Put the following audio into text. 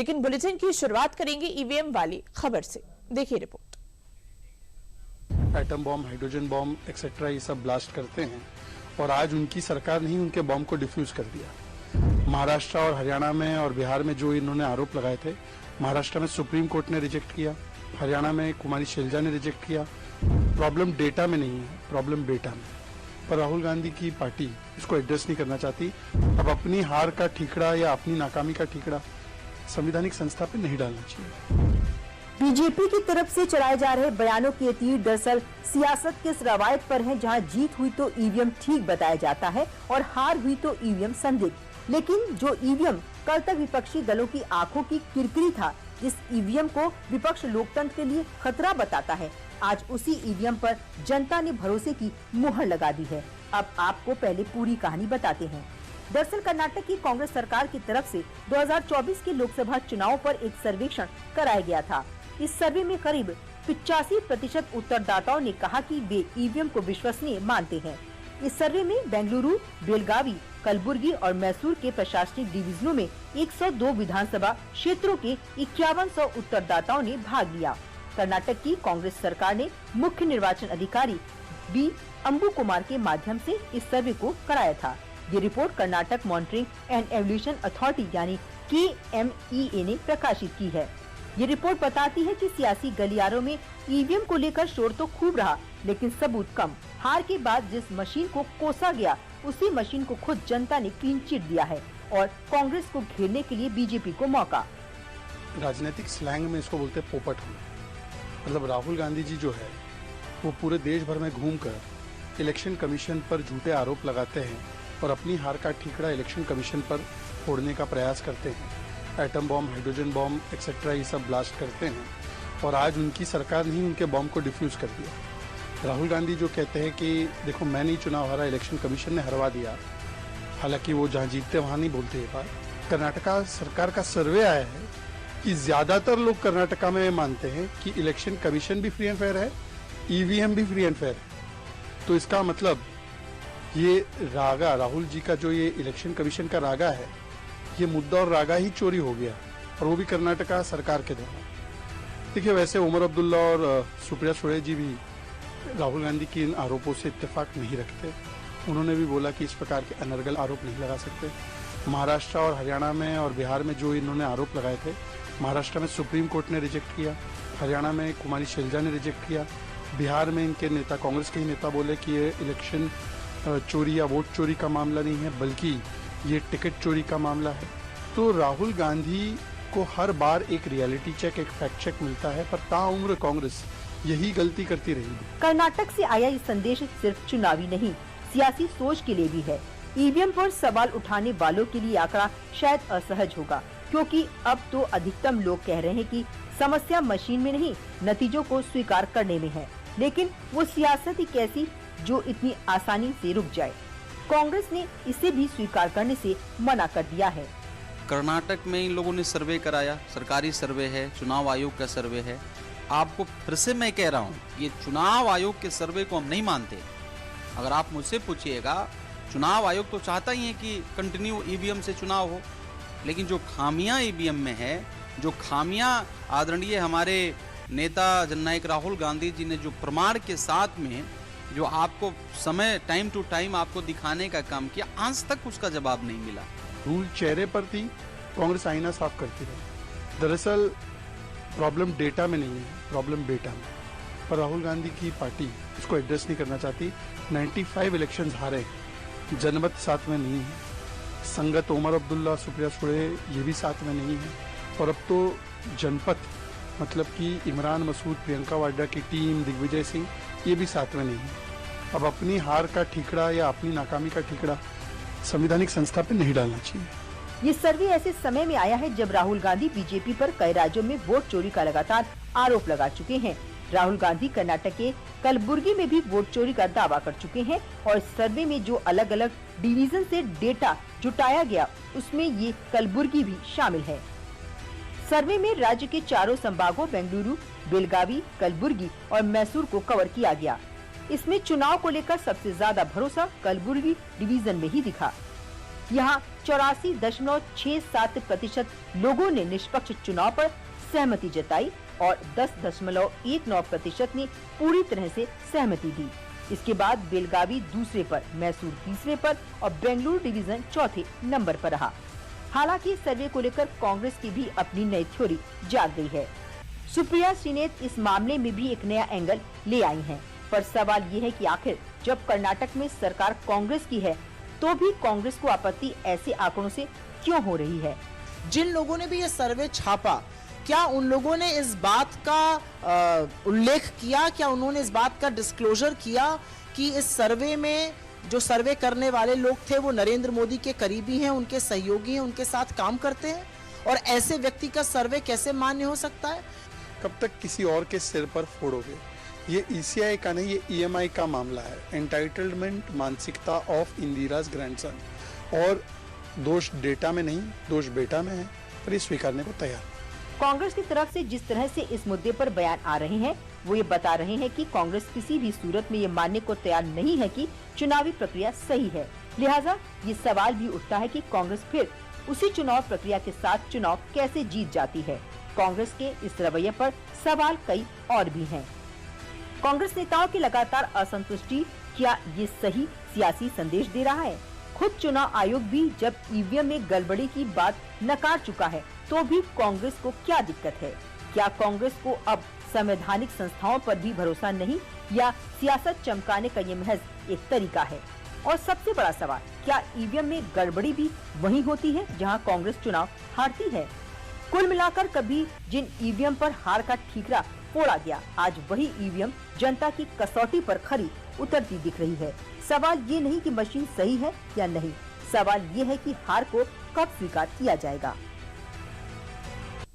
लेकिन बुलेटिन की शुरुआत करेंगे ईवीएम वाली खबर से। देखिए report. Atom bomb, hydrogen bomb etcetera ये सब ब्लास्ट करते हैं और आज उनकी सरकार ने ही उनके बॉम्ब को डिफ्यूज कर दिया। महाराष्ट्र और हरियाणा में और बिहार में जो इन्होंने आरोप लगाए थे, महाराष्ट्र में सुप्रीम कोर्ट ने रिजेक्ट किया, हरियाणा में कुमारी शैलजा ने रिजेक्ट किया। प्रॉब्लम डेटा में नहीं है, प्रॉब्लम बेटा में। पर राहुल गांधी की पार्टी इसको एड्रेस नहीं करना चाहती। अब अपनी हार का ठीकरा या अपनी नाकामी का ठीकरा संवैधानिक संस्था पे नहीं डालना चाहिए। बीजेपी की तरफ से चलाए जा रहे बयानों के तीर दरअसल सियासत के इस रवायत पर हैं, जहां जीत हुई तो ईवीएम ठीक बताया जाता है और हार हुई तो ईवीएम संदिग्ध। लेकिन जो ईवीएम कल तक विपक्षी दलों की आंखों की किरकिरी था, जिस ईवीएम को विपक्ष लोकतंत्र के लिए खतरा बताता है, आज उसी ईवीएम पर जनता ने भरोसे की मुहर लगा दी है। अब आपको पहले पूरी कहानी बताते हैं। दरअसल कर्नाटक की कांग्रेस सरकार की तरफ से 2024 के लोकसभा चुनाव पर एक सर्वेक्षण कराया गया था। इस सर्वे में करीब 85% उत्तरदाताओं ने कहा कि वे ईवीएम को विश्वसनीय मानते हैं। इस सर्वे में बेंगलुरु, बेलगावी, कलबुर्गी और मैसूर के प्रशासनिक डिवीजनों में 102 विधानसभा क्षेत्रों के 5100 उत्तरदाताओं ने भाग लिया। कर्नाटक की कांग्रेस सरकार ने मुख्य निर्वाचन अधिकारी बी अंबु कुमार के माध्यम से इस सर्वे को कराया था। ये report Karnataka monitoring and evolution authority यानी KMEA ने प्रकाशित की है। ये रिपोर्ट बताती है कि सियासी गलियारों में ईवीएम को लेकर शोर तो खूब रहा, लेकिन सबूत कम। हार के बाद जिस मशीन को कोसा गया, उसी मशीन को खुद जनता ने क्लीन चिट दिया है और कांग्रेस को घेरने के लिए बीजेपी को मौका। राजनीतिक स्लैंग में इसको बोलते हैं पोपट होना। मतलब राहुल गांधी जी जो है वो पूरे देश भर में घूमकर इलेक्शन कमीशन पर झूठे आरोप लगाते हैं और अपनी हार का ठीकरा इलेक्शन कमीशन पर फोड़ने का प्रयास करते हैं। Atom bomb, hydrogen bomb etcetera ये सब ब्लास्ट करते हैं और आज उनकी सरकार ने ही उनके बॉम्ब को डिफ्यूज कर दिया। राहुल गांधी जो कहते हैं कि देखो मैं नहीं चुनाव हारा, इलेक्शन कमीशन ने हरवा दिया, हालांकि वो जहां जीतते वहां नहीं बोलते ये बात। कर्नाटका सरकार का सर्वे आया है कि ज्यादातर लोग कर्नाटका में मानते हैं कि इलेक्शन कमीशन भी फ्री एंड फेयर है, ईवीएम भी फ्री एंड फेयर है। तो इसका मतलब ये रागा, राहुल जी का जो ये इलेक्शन कमीशन का रागा है, ये मुद्दा और रागा ही चोरी हो गया, और वो भी कर्नाटका सरकार के द्वारा। देखिए वैसे उमर अब्दुल्ला और सुप्रिया सुळे जी भी राहुल गांधी के इन आरोपों से इत्तेफाक नहीं रखते। उन्होंने भी बोला कि इस प्रकार के अनर्गल आरोप नहीं लगा सकते। महाराष्ट्र और हरियाणा में और बिहार में जो इन्होंने आरोप लगाए थे, महाराष्ट्र में सुप्रीम कोर्ट ने रिजेक्ट किया, हरियाणा में कुमारी शैलजा ने रिजेक्ट किया, बिहार में इनके नेता, कांग्रेस के ही नेता बोले कि ये इलेक्शन चोरी या वोट चोरी का मामला नहीं है, बल्कि ये टिकट चोरी का मामला है। तो राहुल गांधी को हर बार एक रियलिटी चेक, एक फैक्ट चेक मिलता है, पर ताउम्र कांग्रेस यही गलती करती रहेगी। कर्नाटक से आया ये संदेश सिर्फ चुनावी नहीं, सियासी सोच के लिए भी है। ईवीएम पर सवाल उठाने वालों के लिए आंकड़ा शायद असहज होगा, क्योंकि अब तो अधिकतम लोग कह रहे हैं कि समस्या मशीन में नहीं, नतीजों को स्वीकार करने में है। लेकिन वो सियासत ही कैसी जो इतनी आसानी से रुक जाए। कांग्रेस ने इसे भी स्वीकार करने से मना कर दिया है। कर्नाटक में इन लोगों ने सर्वे कराया, सरकारी सर्वे है, चुनाव आयोग का सर्वे है। आपको फिर से मैं कह रहा हूँ, ये चुनाव आयोग के सर्वे को हम नहीं मानते। अगर आप मुझसे पूछिएगा, चुनाव आयोग तो चाहता ही है कि कंटिन्यू ईवीएम से चुनाव हो, लेकिन जो खामियां ईवीएम में है, जो खामियां आदरणीय हमारे नेता जननायक राहुल गांधी जी ने जो प्रमाण के साथ में जो आपको समय टाइम टू टाइम आपको दिखाने का काम किया, आज तक उसका जवाब नहीं मिला। धूल चेहरे पर थी, कांग्रेस आईना साफ करती रही। दरअसल प्रॉब्लम डेटा में नहीं है, प्रॉब्लम बेटा में। पर राहुल गांधी की पार्टी इसको एड्रेस नहीं करना चाहती। 95 इलेक्शंस हारे, जनमत साथ में नहीं है, संगत उमर अब्दुल्ला, सुप्रिया सुळे ये भी साथ में नहीं है, और अब तो जनपद मतलब कि इमरान मसूद, प्रियंका वाड्रा की टीम, दिग्विजय सिंह ये भी साथ में नहीं है। अब अपनी हार का ठीकरा या अपनी नाकामी का ठीकरा संवैधानिक संस्था पे नहीं डालना चाहिए। ये सर्वे ऐसे समय में आया है जब राहुल गांधी बीजेपी पर कई राज्यों में वोट चोरी का लगातार आरोप लगा चुके हैं। राहुल गांधी कर्नाटक के कलबुर्गी में भी वोट चोरी का दावा कर चुके हैं, और इस सर्वे में जो अलग अलग डिवीजन से डेटा जुटाया गया, उसमें ये कलबुर्गी भी शामिल है। सर्वे में राज्य के चारों संभागों बेंगलुरु, बेलगावी, कलबुर्गी और मैसूर को कवर किया गया। इसमें चुनाव को लेकर सबसे ज्यादा भरोसा कलबुर्गी डिवीजन में ही दिखा। यहाँ 84.67% लोगों ने निष्पक्ष चुनाव पर सहमति जताई और 10.19% ने पूरी तरह से सहमति दी। इसके बाद बेलगावी दूसरे पर, मैसूर तीसरे पर और बेंगलुरु डिवीजन चौथे नंबर पर रहा। हालांकि सर्वे को लेकर कांग्रेस की भी अपनी नई थ्योरी जाग गई है। सुप्रिया श्रीनेत इस मामले में भी एक नया एंगल ले आई हैं, पर सवाल ये है कि आखिर जब कर्नाटक में सरकार कांग्रेस की है तो भी कांग्रेस को आपत्ति ऐसे आंकड़ों से क्यों हो रही है। जिन लोगों ने भी ये सर्वे छापा, क्या उन लोगों ने इस बात का उल्लेख किया, क्या उन्होंने इस बात का डिस्क्लोजर किया कि इस सर्वे में जो सर्वे करने वाले लोग थे वो नरेंद्र मोदी के करीबी हैं, उनके सहयोगी हैं, उनके साथ काम करते हैं, और ऐसे व्यक्ति का सर्वे कैसे मान्य हो सकता है? कब तक किसी और के सिर पर फोड़ोगे? ये ईसीआई का नहीं, ये ईएमआई का मामला है, एंटाइटलमेंट मानसिकता ऑफ इंदिराज ग्रैंडसन। और दोष डेटा में नहीं, दोष बेटा में है, पर ये स्वीकारने को तैयार। कांग्रेस की तरफ से जिस तरह से इस मुद्दे पर बयान आ रहे हैं, वो ये बता रहे हैं कि कांग्रेस किसी भी सूरत में ये मानने को तैयार नहीं है कि चुनावी प्रक्रिया सही है। लिहाजा ये सवाल भी उठता है कि कांग्रेस फिर उसी चुनाव प्रक्रिया के साथ चुनाव कैसे जीत जाती है। कांग्रेस के इस रवैये पर सवाल कई और भी हैं। कांग्रेस नेताओं की लगातार असंतुष्टि क्या ये सही सियासी संदेश दे रहा है? खुद चुनाव आयोग भी जब ईवीएम में गड़बड़ी की बात नकार चुका है तो भी कांग्रेस को क्या दिक्कत है? क्या कांग्रेस को अब संवैधानिक संस्थाओं पर भी भरोसा नहीं, या सियासत चमकाने का ये महज एक तरीका है? और सबसे बड़ा सवाल, क्या ईवीएम में गड़बड़ी भी वहीं होती है जहां कांग्रेस चुनाव हारती है? कुल मिलाकर कभी जिन ईवीएम पर हार का ठीकरा फोड़ा गया, आज वही ईवीएम जनता की कसौटी पर खरी उतरती दिख रही है। सवाल ये नहीं कि मशीन सही है या नहीं, सवाल ये है कि हार को कब स्वीकार किया जाएगा।